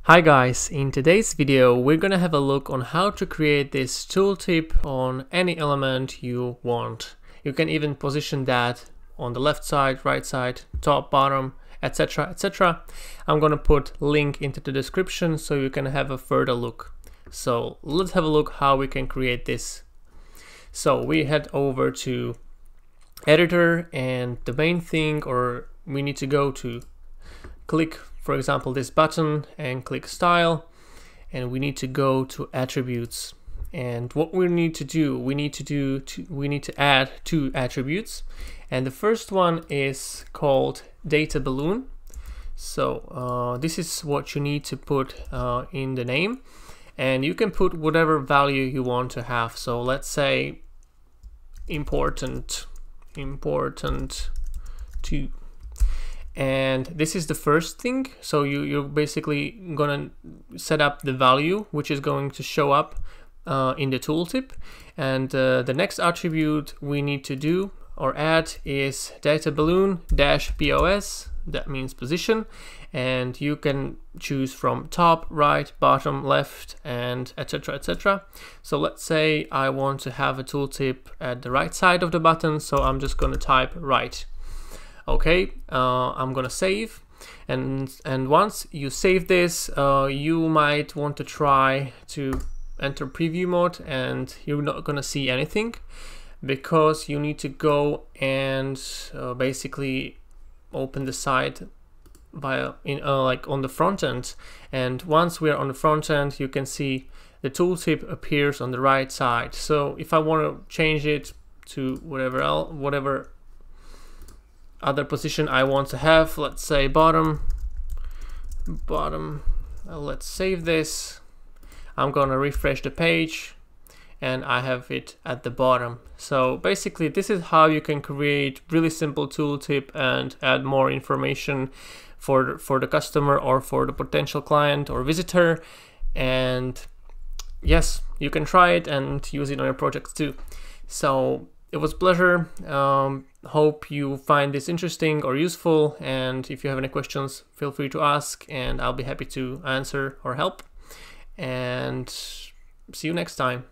Hi guys, in today's video we're gonna have a look on how to create this tooltip on any element you want. You can even position that on the left side, right side, top, bottom, etc, etc. I'm gonna put link into the description so you can have a further look. So let's have a look how we can create this. So we head over to editor, and the main thing, or we need to go to click, for example, this button and click style, and we need to go to attributes. And what we need to do, we need to add two attributes, and the first one is called data balloon. So this is what you need to put in the name, and you can put whatever value you want to have. So let's say important to. And this is the first thing. So you're basically gonna set up the value which is going to show up in the tooltip. And the next attribute we need to do or add is data balloon -pos. That means position, and you can choose from top, right, bottom, left, and etc, etc. So let's say I want to have a tooltip at the right side of the button, so I'm just going to type right. Okay, I'm gonna save, and once you save this, you might want to try to enter preview mode, and you're not gonna see anything because you need to go and basically open the site via like on the front end. And once we're on the front end, you can see the tooltip appears on the right side. So if I want to change it to whatever other position I want to have, let's say bottom, let's save this. I'm gonna refresh the page and I have it at the bottom. So basically this is how you can create really simple tooltip and add more information for the customer or for the potential client or visitor. And yes, you can try it and use it on your projects too. So it was a pleasure. Hope you find this interesting or useful, and if you have any questions, feel free to ask and I'll be happy to answer or help. And see you next time.